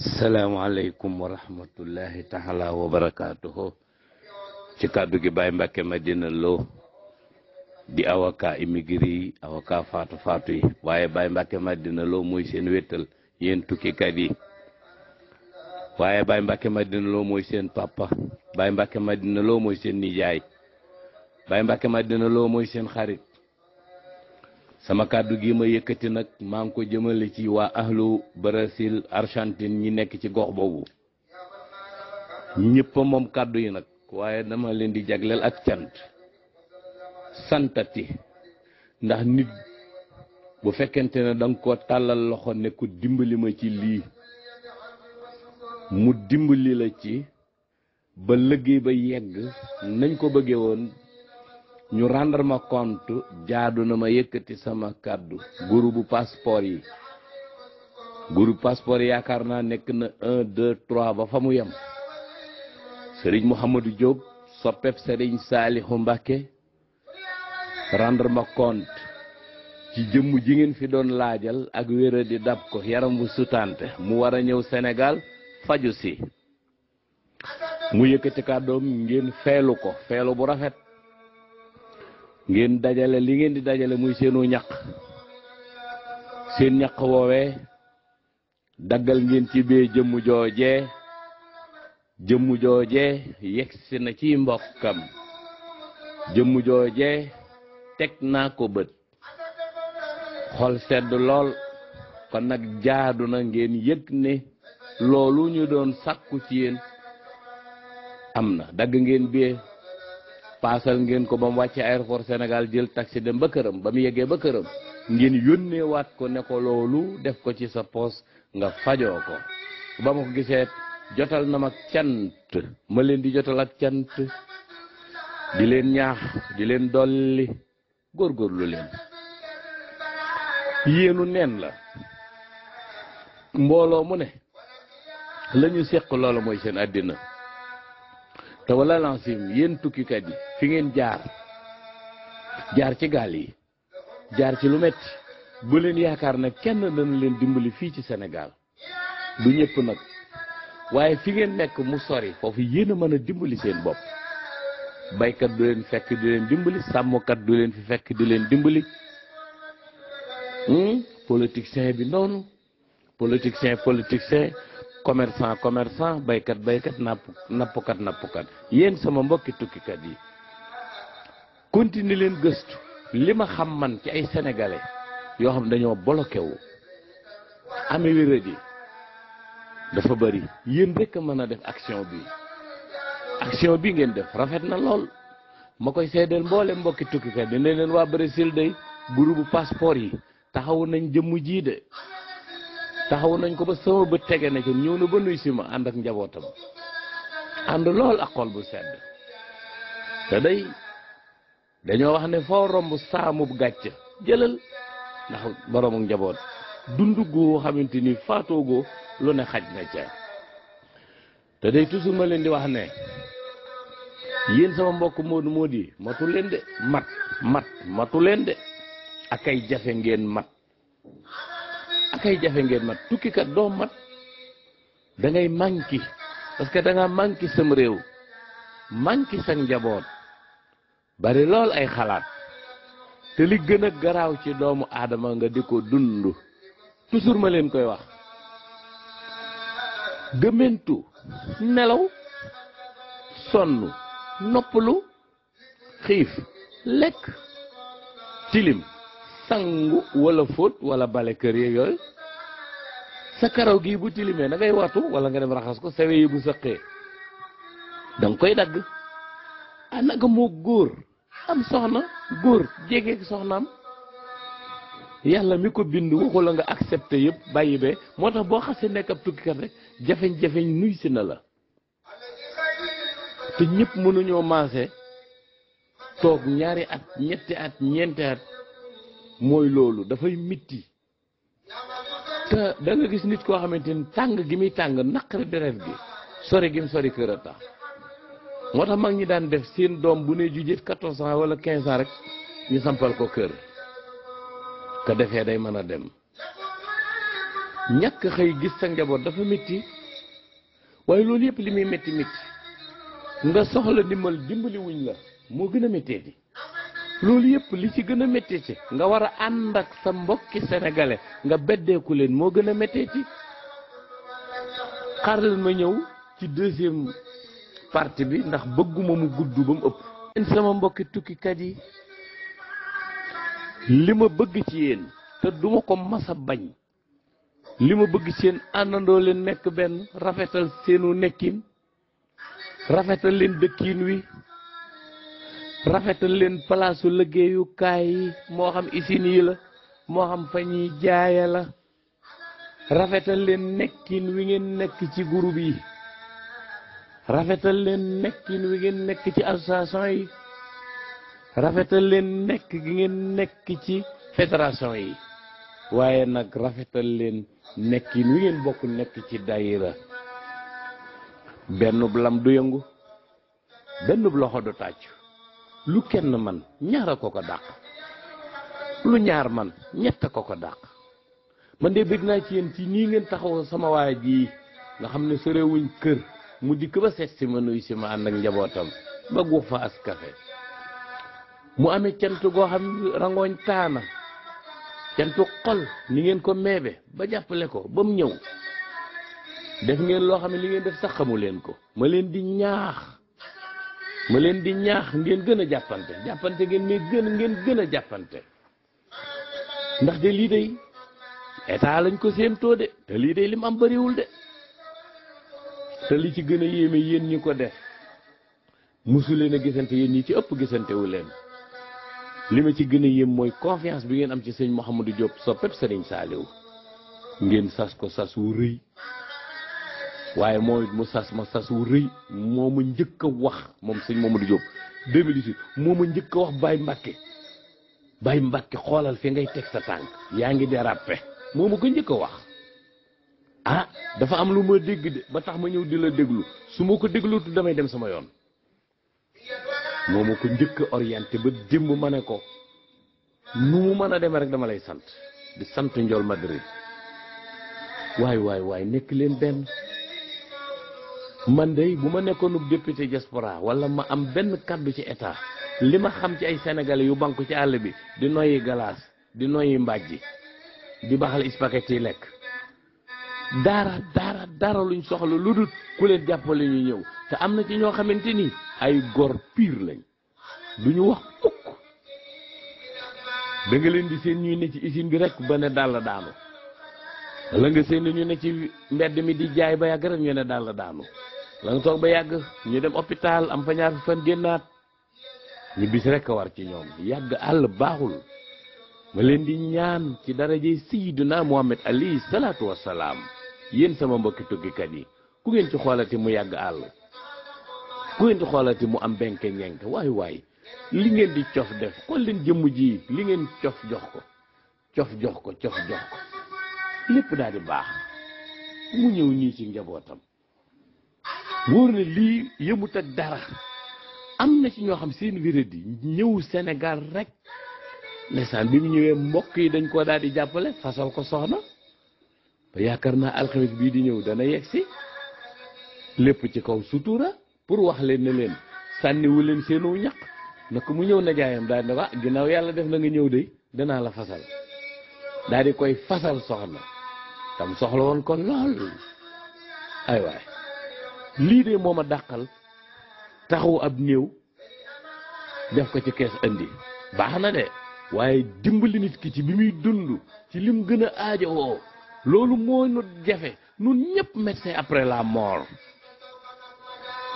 salaamaaleykum wa rahmatullahi taala wa barakaatuhu. ci kàddu gi Baye Mbacke Madina Lo di avocat immigré yi avocat faatu yi waaye Baye Mbacke Madina Lo mooy seen wéttal yéen tukkikat yi. waaye Baye Mbacke Madina Lo mooy seen papa Baye Mbacke Madina Lo mooy seen nijaay Baye Mbacke Madina Lo mooy seen xarit. sama kàddu gi ma yëkkati nag maa ngi ko jëmale ci waa ahlu Brésil Argentine ñi nekk ci gox boobu ñëpp moom kàddu yi nag waaye dama leen di jagleel ak cant santati ndax nit bu fekkente ne danga ko tàllal loxo ne ku dimbali ma ci lii mu dimbali la ci ba liggéey ba yegg nañ ko bëggee woon ñu rendre ma compte jaadu na ma yëkkati sama kàddu groupe passeport yi yaakaar naa nekk na 1 2 3 ba fa mu yem Serigne Mouhamadou Diop soppeb Serigne Salihu Mbacké rendre ma compte ci jëmm ji ngeen fi doon laajal ak wéra di dab ko yaram bu sutante mu war a ñëw Sénégal faju si mu yëkkati kàddoom ngeen feelu ko feelu bu rafet ngeen dajale li ngeen di dajale muy seenu ñaq seen ñaq woowee daggal ngeen ci bee jëmm joojee yegsi na ci mbokkam jëmm joojee teg naa ko bët xol sedd lool kon nag jaadu na ngeen yëg ne loolu ñu doon sàkku ci yéen am na dagg ngeen bee paasal ngeen ko ba mu wàcce aéroport Sénégal jël taxi dem ba këram ba mu yeggee ba këram ngeen yónnee waat ko ne ko loolu def ko ci sa poos nga fajoo ko ba ma ko gisee jotal na ma cant ma leen di jotal ak cant di leen ñaax di leen dolli góorgóorlu leen yéenu neen la mbooloo mu ne la ñu séq loola mooy seen àddina te wala lancim yéen tukkikat yi fi ngeen jaar ci gaal yi jaar ci lu metti bu leen yaakaar ne kenn dana leen dimbali fii ci Sénégal du ñëpp nag waaye fi ngeen nekk mu sori foofu yéen a mën a dimbali seen bopp baykat du leen fekk di leen dimbali sàmmkat du leen fi fekk di leen dimbali politicien bi noonu politicien commerçant baykat nappkat yéen sama mbokki tukkikat yi continue leen gëstu li ma xam man ci ay sénégalais yoo xam dañoo bloqué wu amee wéradi dafa bari yéen rek a mën a def action bi ngeen def rafet na lool ma koy seedeel mboole mbokki tukkikat yi ne leen waa Brésil day groupe passeport yi taxawu nañ jëmm jii de taxaw nañ ko ba sama bët tege na ci ñëw na ba nuy si ma ànd ak njabootam ànd lool ak xol bu sedd te day dañoo wax ne foo romb saamub gàcc jëlal ndax boroomu njaboot dund goo xamante ni faatoogoo lu ne xaj na ca te day toujours ma leen di wax ne yéen sama mbokk moodu yi matu leen de matu leen de akay jafe ngeen mat tukkikat doo mat da ngay manqué parce que da nga manqué sam réew manqué sa njaboot bari lool ay xalaat te li gën a garaaw ci doomu aadama nga di ko dund toujours ma leen koy wax gëmmentu nelaw sonn noppalu xiif lekk tilim sangu wala fóot wala bale kër yooyu sa karaw gii bu tilimee da ngay watu wala nga dem raxas ko sawe yi bu sëqee da nga koy dagg naka moo góor am soxna góor jege soxnaam yàlla mi ko bind waxu la nga accepté yëpp bàyyi be moo tax boo xasee nekk ab tukkikat rek jafeñ-jafeñ nuy si na la te ñëpp mënuñoo maase toog ñaari at ñetti at ñeenti at mooy loolu dafay mitti te da nga gis nit koo xamante ni tàng gi muy tàng naqari deret gi sori gi mu sori kër a tax moo tax mag ñi daan def seen doom bu ne jujee 14 ans wala 15 ans rek ñu sampal ko kër ka defee day mën a dem ñàkk xëy gis sa njaboot dafa métti waaye loolu yëpp li muy métti métti nga soxla ndimbal dimbali wuñ la moo gën a métteeti loolu yëpp li ci gën a métteeti nga war a ànd ak sa mbokki sénégalais nga beddeeku leen moo gën a métteeti. xaar leen ma ñëw ci deuxième partie bi ndax bëgguma mu gudd ba mu ëpp. yéen sama mbokki tukkikat yi li ma bëgg ci yéen te duma ko mas a bañ li ma bëgg ci yéen àndandoo leen nekk benn rafetal seenu nekkin rafetal leen dëkkiin wi rafetal leen palaasu liggéeyukaay yi moo xam usine yi la moo xam fa ñuy jaaya la rafetal leen nekkin wi ngeen nekk ci groupe yi rafetal leen nekkin wi ngeen nekk ci association yi rafetal leen nekk gi ngeen nekk ci fédération yi waaye nag rafetal leen nekkin wi ngeen bokk nekk ci daayira benn lam du yëngu benn loxo du tàcc lu kenn man ñaar a ko ko dàq lu ñaar man ñett a ko ko dàq man de bëgg naa ci yéen ci nii ngeen taxaw sama waay ji nga xam ne sorewuñ kër mu dikk ba seet si ma nuyu si ma ànd ak njabootam ba guux fa as kafe mu amee cant goo xam rangooñ taana cantu xol ni ngeen ko meebe ba jàppale ko ba mu ñëw def ngeen loo xam ne li ngeen def sax xamu leen ko ma leen di ñaax ngeen gën a jàppante ngeen gën a jàppante ndaxte lii day état lañ ko séentoo de te lii day lim am bariwul de te li ci gën a yéeme yéen ñi ko def mosu leen a gisante yéen ñi ci ëpp gisantewu leen li ma ci gën a yéem mooy confiance bi ngeen am ci sëñ Mouhamadou Diop soppeeb sëriñ Saliou ngeen sas ko sas wu rëy waaye mooy mu sas ma sas wu rëy moo ma njëkk a wax moom sëñ Mouhamadou Diop 2018 moo ma njëkk a wax Baye Mbacke xoolal fi ngay teg sa tànk yaa ngi dérapé moo ma ko njëkk a wax ah dafa am lu ma dégg de ba tax ma ñëw di la déglu su ma ko déglutu damay dem sama yoon moo ma ko njëkk a orienté ba démb ma ne ko nu mu mën a demee rek dama lay sant di sant Ndiol Madrid waay nekk leen benn man de bu ma nekkoonub député diaspora wala ma am benn kaddu ci état li ma xam ci ay sénégalais yu banku ci àll bi di noyyi galaas di noyyi mbàjji di baxal spaghetti lekk dara luñ soxla lu dul ku leen jàppale ñu ñëw te am na ci ñoo xamante ni ay gor pire lañ duñu wax fukk da nga leen di seen ñuy ne ci usine bi rek ba ne dàll daanu la nga seen ñu ne ci mbedd mi di jaay ba yàgg rek ñu ne dàll daanu la nga toog ba yàgg ñu dem hôpital am fa ñaar fan génnaat ñu bis rek a war ci ñoom yàgg àll baaxul ma leen di ñaan ci daraje Sayyidina Muhammad alayhi salaatu wassalaam yéen sama mbokki tukkikat yi ku ngeen ci xoolati mu yàgg àll ku ngeen ci xoolati mu am benke ñenk waay li ngeen di cof def xool leen jëmm ji li ngeen cof jox ko lépp daal di baax mu ñëw nii ci njabootam wóor na lii yëmut ak dara am na ci ñoo xam seen wéradi ñëw Sénégal rek ndeysaan bi mu ñëwee mbokk yi dañ koo daal di jàppale fasal ko soxna ba yaakaar naa alxames bii di ñëw dana yegsi lépp ci kaw sutura pour wax leen ne leen sànniwu leen seenu ñaq naka mu ñëw najaayam daal di ne ko ginnaaw yàlla def na nga ñëw de danaa la fasal daal di koy fasal soxna tam soxla woon ko lool ay waay lii de moom a dàqal taxawu ab néew def ko ci kees andi baax na de waaye dimbali nit ki ci bi muy dund ci lim gën a aajowoo loolu moo nu jafe nun ñëpp médecin après la mort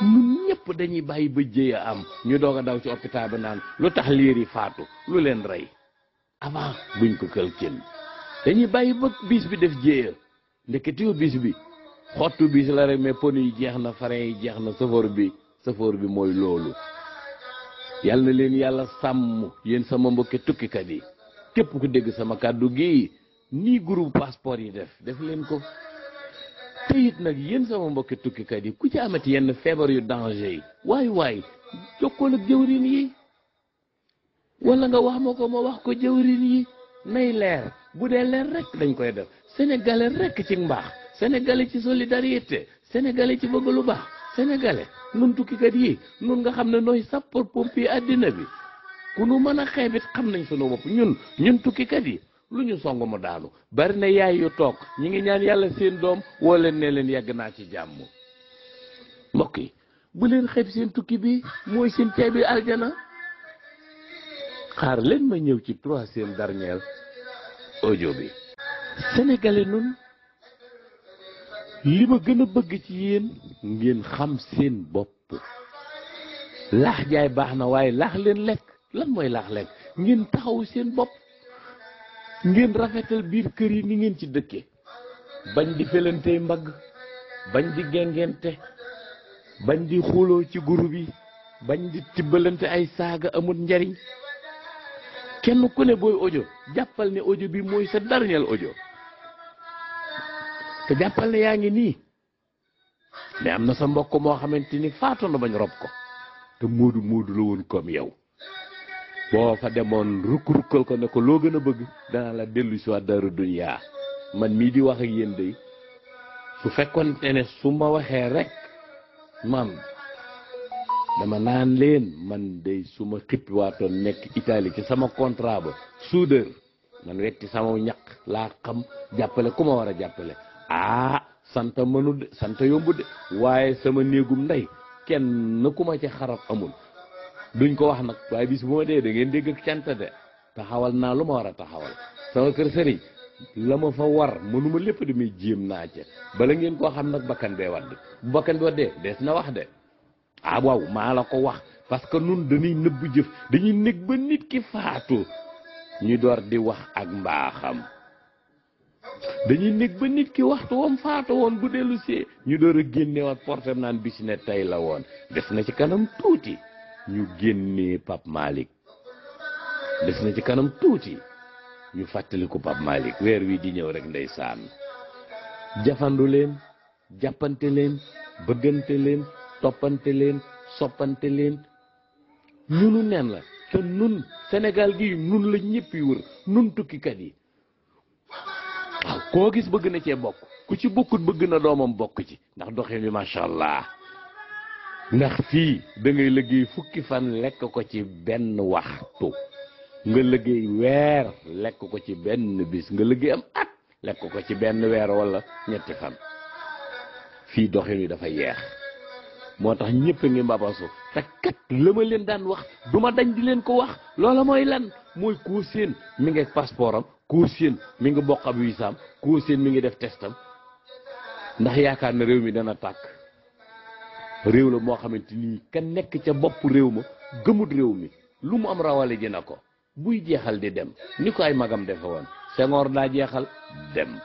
nun ñëpp dañuy bàyyi ba jéy a am ñu doog a daw ci hôpital ba naan lu tax liir yi faatu lu leen rey avant buñ ko këlkin dañuy bàyyi ba bis bi def jéeya ndeketiwu bis bi xottu bis la rek mais pneu yi jeex na frein yi jeex na safoor bi mooy loolu yàlla na leen yàlla sàmm yéen sama mbokki tukkikat yi képp ku dégg sama kàddu gi nii groupe passeport yi def leen ko te it nag yéen sama mbokki tukkikat yi ku ci amati yenn feebar yu danger yi waay jokkool ak jëwrin yi wala nga wax ma ko ma wax ko jëwrin yi nay leer bu dee leen rek dañ koy def sénégalais rek ci mbaax sénégalais ci solidarité sénégalais ci bëgg lu baax sénégalais nun tukkikat yi nun nga xam ne nooy sapeur-pompier àddina bi ku nu mën a xeebit xam nañ sunu bopp ñun tukkikat yi lu ñu song mu daanu bari na yaay yu toog ñi ngi ñaan yàlla seen doom woo leen ne leen yàgg naa ci jàmm mbokk yi bu leen xeeb seen tukki bi mooy seen caabi aljana xaar leen ma ñëw ci troisième dernier audio bi sénégalais nun li ma gën a bëgg ci yéen ngeen xam seen bopp laax jaay baax na waaye laax leen lekk lan mooy laax lekk ngeen taxaw seen bopp ngeen rafetal biir kër yi ni ngeen ci dëkke bañ di felantey mbagg bañ di gengente bañ di xuloo ci groupe yi bañ di tibbalante ay saaga amul njariñ kenn ku ne booy audio jàppal ne audio bi mooy sa dernier audio te jàppal ne yaa ngi nii mais am na sa mbokk moo xamante ni faatu na bañ rob ko te moodu la woon comme yow boo fa demoon rukk-rukkal ko ne ko loo gën a bëgg danaa la dellu si waat daaru duniyaa man mii di wax ak yéen day su fekkoon ne su ma waxee rek man dama naan leen man day su ma xippi waatoon nekk Italie ci sama contrat ba soudeur man wetti sama ñaq laa xam jàppale ku ma war a jàppale sant mënu de sant yombu de waaye sama néegum ndey kenn ku ma ci xarab amul duñ ko wax nag waaye bis bu ma dee da ngeen dégg ak cant de taxawal naa lu ma war a taxawal sama kër sëriñ la ma fa war mënuma lépp damay jéem naa ca bala ngeen koo xam nag bakkan bee wadd bu bakkan bi waddee dees na wax de waaw maa la ko wax parce que nun dañuy nëbb jëf dañuy nekk ba nit ki faatu ñu door di wax ak mbaaxam dañuy nekk ba nit ki waxtu wam faatu woon bu dellu see ñu door a génnewaat portem naan bis ne tey la woon des na ci kanam tuuti ñu génnee Pape Malick des na ci kanam tuuti ñu fàttaliku Pape Malick weer wi di ñëw rek ndeysaan jafandu leen jàppante leen bëggante leen toppante leen soppante leen ñunu neen la te nun Sénégal gi nun la ñëpp yi wër nun tukkikat yi waaw koo gis bëgg na cee bokk ku ci bokkut bëgg na doomam bokk ci ndax doxin bi macha allah ndax fii da ngay liggéey fukki fan lekk ko ci benn waxtu nga liggéey weer lekk ko ci benn bis nga liggéey am at lekk ko ci benn weer wala ñetti fan fii doxin wi dafa yeex moo tax ñëpp ngi mbabasu te kat la ma leen daan wax duma dañ di leen ko wax loola mooy lan mooy koo seen mi ngi passeport am koo seen mi ngi bokk ab wisaam koo seen mi ngi def testam ndax yaakaar na réew mi dana tàkk réew la moo xamante ni ka nekk ca bopp réew ma gëmut réew mi lu mu am rawale ji na ko buy jeexal di dem ni ko ay magam defe woon Senghor daa jeexal dem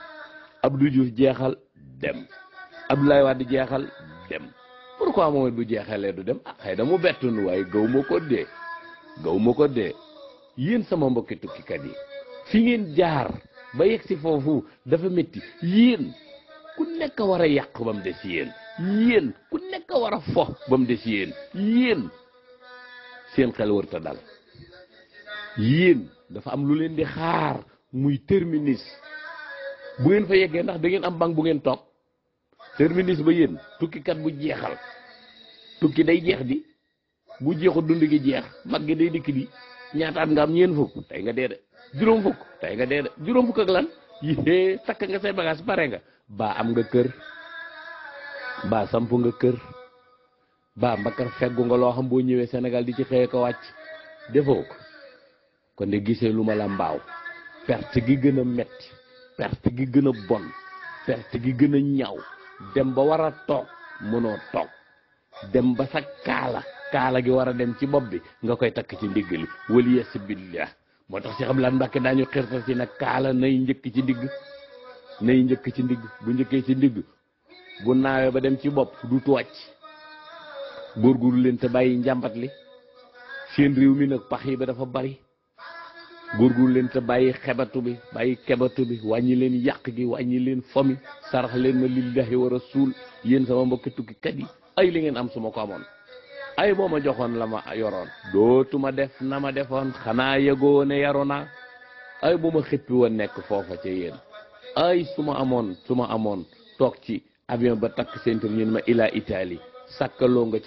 Abdou Diouf jeexal dem Abdoulaye Wade jeexal dem pourquoi moom bu jeexalee du dem xëy na mu bettunu waaye gaw ma ko dee yéen sama mbokki tukkikat yi fi ngeen jaar ba yegg si foofu dafa métti yéen ku nekk war a yàq ba mu des yéen ku nekk war a fo ba mu des yéen seen xel wërta dal yéen dafa am lu leen di xaar muy terminus bu ngeen fa yeggee ndax da ngeen am banque bu ngeen toog terminus ba yéen tukkikat bu jeexal tukki day jeex di bu jeexu dund gi jeex mag gi day dikk di ñaataat nga am ñeen fukk tey nga dee de juróom fukk tey nga dee de juróom fukk ak lan yée takk nga say bagage pare nga baa am nga kër baa samp nga kër baa mbakar feggu nga loo xam boo ñëwee Sénégal di ci xëye ko wàcc defoo ko kon de gisee lu ma la mbaaw perte gi gën a metti perte gi gën a bon perte gi gën a ñaaw dem ba war a toog mënoo toog dem ba sa kaala gi war a dem ci bopp bi nga koy takk ci ndigg li waliyas billah moo tax Cheikh Abdoulaye Mbacké daañu xirtal ci nag kaala nay njëkk ci ndigg bu njëkkee ci ndigg bu naawee ba dem ci bopp du wàcc góorgóorlu leen te bàyyi njàmbat li seen réew mi nag pax yi ba dafa bari góorgóorlu leen te bàyyi kebatu bi wàññi leen yàq gi wàññi leen fomi sarax leen ma lillahi wa rasul yéen sama mbokki tukkikat yi ay li ngeen am su ma ko amoon ay boo ma joxoon la ma yoroon dootuma def na ma defoon xanaa yëgoo ne yaru naa ay bu ma xippi woon nekk foofa ca yéen ay su ma amoon toog ci avion ba takk ceinture ñu ne ma ila Italie sàkkaloo nga